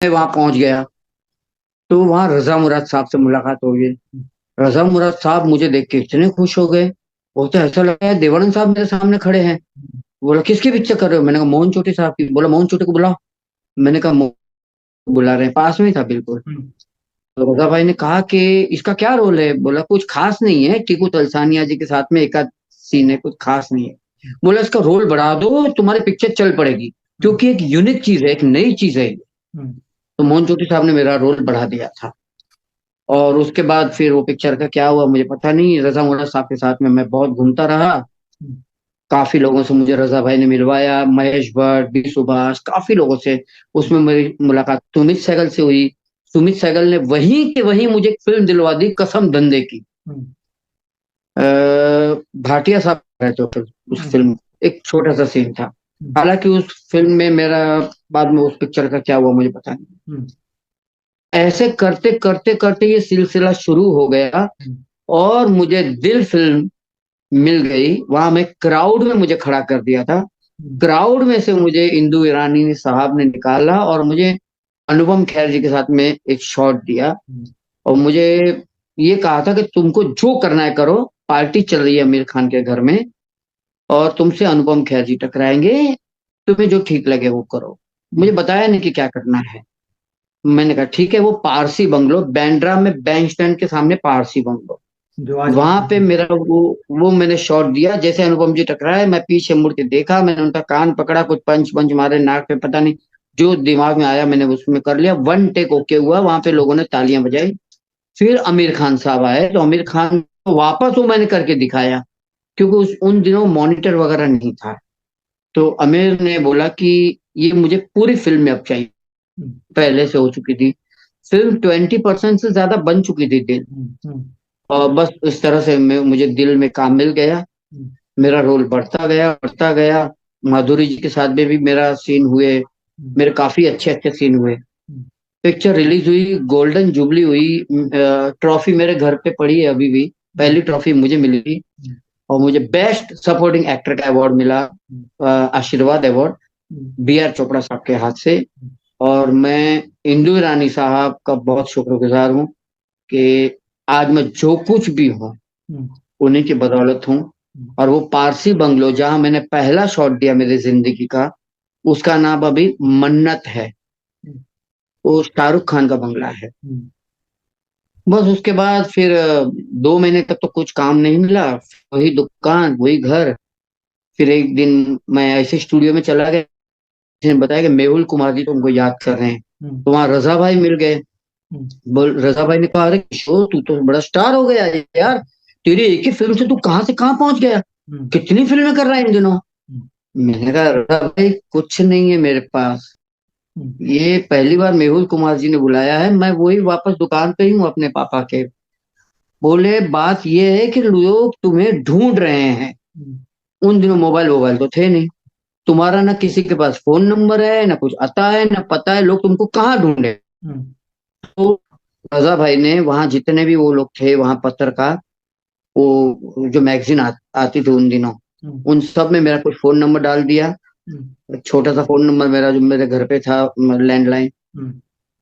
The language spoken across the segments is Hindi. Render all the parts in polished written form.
मैं वहां पहुंच गया तो वहां रजा मुराद साहब से मुलाकात हो गई। रजा मुराद साहब मुझे देख के इतने खुश हो गए, वो तो ऐसा लगा है देवानंद साहब मेरे सामने खड़े हैं। बोला किसकी पिक्चर कर रहे हो? मैंने कहा मोहन चोटी साहब की। बोला मोहन चोटी को बुलाओ। मैंने कहा बुला रहे हैं, पास में ही था बिल्कुल। तो रजा भाई ने कहा कि इसका क्या रोल है? बोला कुछ खास नहीं है, टीकू तलसानिया जी के साथ में एक आध सीन है, कुछ खास नहीं है। बोला इसका रोल बढ़ा दो, तुम्हारी पिक्चर चल पड़ेगी, क्योंकि एक यूनिक चीज है, एक नई चीज है। तो मोहन जोशी साहब ने मेरा रोल बढ़ा दिया था। और उसके बाद फिर वो पिक्चर का क्या हुआ मुझे पता नहीं। रजा मुराद साहब के साथ में मैं बहुत घूमता रहा। काफी लोगों से मुझे रजा भाई ने मिलवाया, महेश भट्ट, बी सुभाष, काफी लोगों से। उसमें मेरी मुलाकात सुमित सहगल से हुई। सुमित सहगल ने वहीं के वहीं मुझे एक फिल्म दिलवा दी, कसम धंधे की। अ, भाटिया साहब रहे थे उस फिल्म, एक छोटा सा सीन था। हालांकि उस फिल्म में मेरा बाद में उस पिक्चर का क्या हुआ मुझे पता नहीं। ऐसे करते करते करते ये सिलसिला शुरू हो गया और मुझे दिल फिल्म मिल गई। वहां मैं क्राउड में मुझे खड़ा कर दिया था। क्राउड में से मुझे इंदु ईरानी साहब ने निकाला और मुझे अनुपम खेर जी के साथ में एक शॉट दिया। और मुझे ये कहा था कि तुमको जो करना है करो, पार्टी चल रही है आमिर खान के घर में और तुमसे अनुपम खेर जी टकराएंगे, तुम्हें जो ठीक लगे वो करो। मुझे बताया नहीं कि क्या करना है। मैंने कहा ठीक है। वो पारसी बंगलो, बैंड्रा में बैंक स्टैंड के सामने पारसी बंगलो, जो आज भी वहां पे मेरा वो मैंने शॉट दिया। जैसे अनुपम जी टकराए, मैं पीछे मुड़ के देखा, मैंने उनका कान पकड़ा, कुछ पंच पंच मारे नाक पे, पता नहीं जो दिमाग में आया मैंने उसमें कर लिया। वन टेक ओके हुआ, वहां पे लोगों ने तालियां बजाई। फिर आमिर खान साहब आए तो आमिर खान को वापस वो मैंने करके दिखाया, क्योंकि उन दिनों मॉनिटर वगैरह नहीं था। तो आमिर ने बोला कि ये मुझे पूरी फिल्म में अब चाहिए। पहले से हो चुकी थी फिल्म, 20% से ज्यादा बन चुकी थी दिल। और बस इस तरह से मुझे दिल में काम मिल गया। मेरा रोल बढ़ता गया बढ़ता गया। माधुरी जी के साथ में भी मेरा सीन हुए, मेरे काफी अच्छे अच्छे सीन हुए। पिक्चर रिलीज हुई, गोल्डन जुबली हुई। ट्रॉफी मेरे घर पे पड़ी है अभी भी, पहली ट्रॉफी मुझे मिली थी। और मुझे बेस्ट सपोर्टिंग एक्टर का अवार्ड मिला, आशीर्वाद अवार्ड, बी आर चोपड़ा साहब के हाथ से। और मैं इंदु ईरानी साहब का बहुत शुक्रगुजार हूँ कि आज मैं जो कुछ भी हूँ उन्हीं की बदौलत हूँ। और वो पारसी बंगलो जहां मैंने पहला शॉट दिया मेरी जिंदगी का, उसका नाम अभी मन्नत है। वो शाहरुख खान का बंगला है। बस उसके बाद फिर 2 महीने तक तो कुछ काम नहीं मिला। वही दुकान वही घर। फिर एक दिन मैं ऐसे स्टूडियो में चला गया, किसी ने बताया कि मेहुल कुमार जी तुमको याद कर रहे हैं। तो वहां रजा भाई मिल गए। बोल रजा भाई ने कहा अरे किशोर तू तो बड़ा स्टार हो गया यार, तेरी एक ही फिल्म से तू कहाँ से कहाँ पहुंच गया, कितनी फिल्में कर रहा है इन दिनों। मैंने कहा रजा भाई कुछ नहीं है मेरे पास, ये पहली बार मेहुल कुमार जी ने बुलाया है, मैं वही वापस दुकान पे ही हूँ अपने पापा के। बोले बात ये है कि लोग तुम्हें ढूंढ रहे हैं। उन दिनों मोबाइल वोबाइल तो थे नहीं, तुम्हारा ना किसी के पास फोन नंबर है ना कुछ आता है ना पता है, लोग तुमको कहाँ ढूंढे। तो रजा भाई ने वहां जितने भी वो लोग थे वहां पत्रकार, वो जो मैगजीन आती थी उन दिनों, उन सब में मेरा कुछ फोन नंबर डाल दिया। छोटा सा फोन नंबर मेरा जो मेरे घर पे था, लैंडलाइन।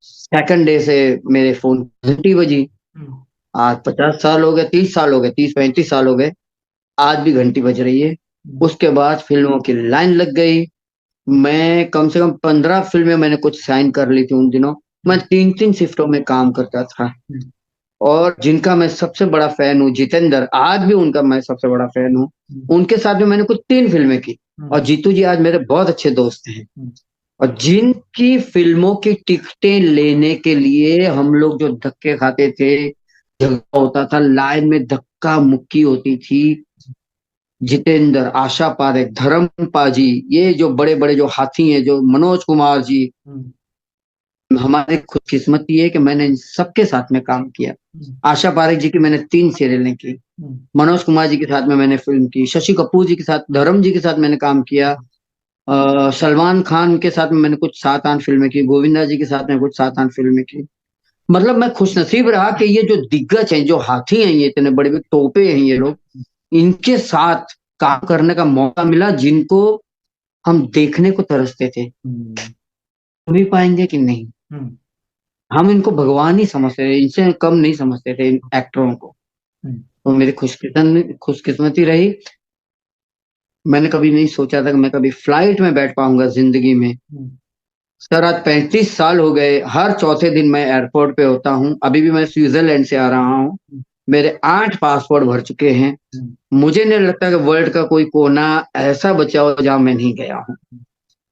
सेकंड डे से मेरे फोन घंटी बजी। आज 50 साल हो गए, 30 साल हो गए, 30 35 साल हो गए, आज भी घंटी बज रही है। उसके बाद फिल्मों की लाइन लग गई। मैं कम से कम 15 फिल्में मैंने कुछ साइन कर ली थी उन दिनों। मैं तीन तीन शिफ्टों में काम करता था। और जिनका मैं सबसे बड़ा फैन हूँ जितेंद्र, आज भी उनका मैं सबसे बड़ा फैन हूँ। उनके साथ में मैंने कुछ 3 फिल्में की। और जीतू जी आज मेरे बहुत अच्छे दोस्त हैं। और जिनकी फिल्मों की टिकटें लेने के लिए हम लोग जो धक्के खाते थे, झगड़ा होता था, लाइन में धक्का मुक्की होती थी, जितेंद्र, आशा पारेख, धर्मपा जी, ये जो बड़े बड़े जो हाथी हैं, जो मनोज कुमार जी, हमारी खुदकिस्मती है कि मैंने इन सबके साथ में काम किया। आशा पारेख जी की मैंने 3 सीरियलें की, मनोज कुमार जी के साथ में मैंने फिल्म की, शशि कपूर जी के साथ, धर्म जी के साथ मैंने काम किया, सलमान खान के साथ में मैंने कुछ 7 8 फिल्में की, गोविंदा जी के साथ में कुछ 7 8 फिल्में की। मतलब मैं खुशनसीब रहा कि ये जो दिग्गज हैं, जो हाथी हैं, ये इतने बड़े बड़े तोपे हैं ये लोग, इनके साथ काम करने का मौका मिला, जिनको हम देखने को तरसते थे। भी पाएंगे कि नहीं। हम्म। हम इनको भगवान ही समझते थे, इनसे कम नहीं समझते थे इन एक्टरों को। हम्म। तो मेरी खुशकिस्मती रही, मैंने कभी नहीं सोचा था कि मैं कभी फ्लाइट में बैठ पाऊंगा जिंदगी में। हम्म। सर आज 35 साल हो गए, हर चौथे दिन मैं एयरपोर्ट पे होता हूँ। अभी भी मैं स्विट्जरलैंड से आ रहा हूँ। मेरे 8 पासपोर्ट भर चुके हैं। हम्म। मुझे नहीं लगता कि वर्ल्ड का कोई कोना ऐसा बचा हो जहां मैं नहीं गया हूँ।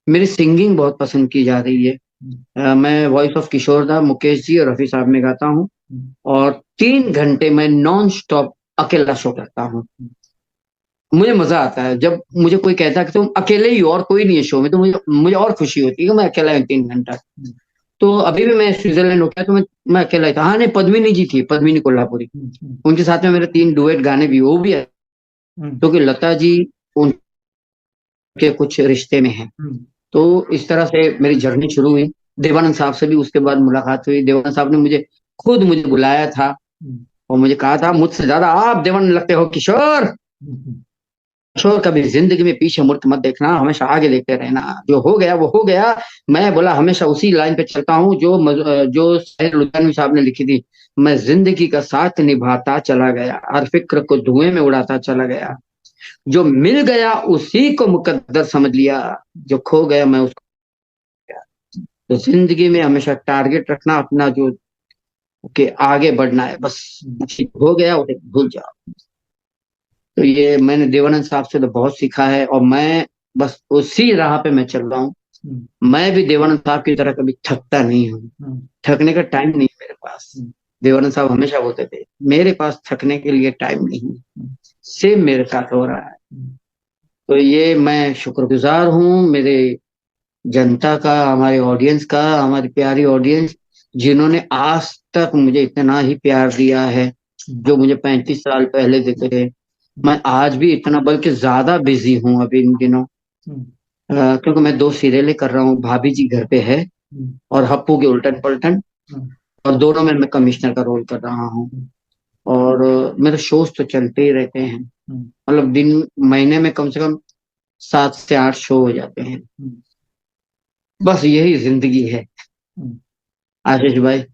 मेरी सिंगिंग बहुत पसंद की जा रही है। हम्म। मैं वॉइस ऑफ किशोर दा, मुकेश जी और रफी साहब में गाता हूँ। और 3 घंटे मैं नॉन स्टॉप अकेला शो करता हूँ। मुझे मजा आता है जब मुझे कोई कहता है कि तुम अकेले ही हो और कोई नहीं है शो में, तो मुझे मुझे और खुशी होती है कि मैं अकेला हूँ 3 घंटा। तो अभी भी मैं स्विट्जरलैंड हो गया तो मैं अकेला ही था। हाँ नहीं, पद्मिनी जी थी, पद्मिनी कोल्हापुरी। हम्म। उनके साथ में मेरे 3 डुएट गाने भी, वो भी है, हम्म। क्योंकि लता जी उनके कुछ रिश्ते में है। हम्म। तो इस तरह से मेरी जर्नी शुरू हुई। देवानंद साहब से भी उसके बाद मुलाकात हुई। देवानंद साहब ने खुद मुझे बुलाया था हम्म। और मुझे कहा था, मुझसे ज्यादा आप देवानंद लगते हो किशोर। हम्म। किशोर कभी जिंदगी में पीछे मुड़ के मत देखना, हमेशा आगे देखते रहना, जो हो गया वो हो गया। मैं बोला हमेशा उसी लाइन पे चलता हूँ जो शायर लुधियानवी साहब ने लिखी थी, मैं जिंदगी का साथ निभाता चला गया, हर फिक्र को धुएं में उड़ाता चला गया, जो मिल गया उसी को मुकद्दर समझ लिया, जो खो गया मैं उसको। तो जिंदगी में हमेशा टारगेट रखना अपना, जो कि आगे बढ़ना है बस। हो गया उसे भूल जाओ। तो ये मैंने देवानंद साहब से तो बहुत सीखा है, और मैं बस उसी राह पे मैं चल रहा हूँ। हम्म। मैं भी देवानंद साहब की तरह कभी थकता नहीं हूँ। हम्म। थकने का टाइम नहीं है मेरे पास। हम्म। देवानंद साहब हमेशा बोलते थे, मेरे पास थकने के लिए टाइम नहीं है। सेम मेरे साथ हो रहा है। हम्म। तो ये मैं शुक्रगुजार हूँ मेरे जनता का, हमारे ऑडियंस का, हमारी प्यारी ऑडियंस, जिन्होंने आज तक मुझे इतना ही प्यार दिया है, जो मुझे 35 साल पहले देते थे। मैं आज भी इतना, बल्कि ज्यादा बिजी हूँ अभी इन दिनों। हम्म। क्योंकि मैं 2 सीरियलें कर रहा हूँ, भाभी जी घर पे है हम्म। और हप्पू के उल्टन पलटन, हम्म। और दोनों में मैं कमिश्नर का रोल कर रहा हूँ। और मेरे शोज तो चलते ही रहते हैं, हम्म। मतलब महीने में कम से कम 7 से 8 शो हो जाते हैं। हम्म। बस यही जिंदगी है हम्म। आशीष भाई।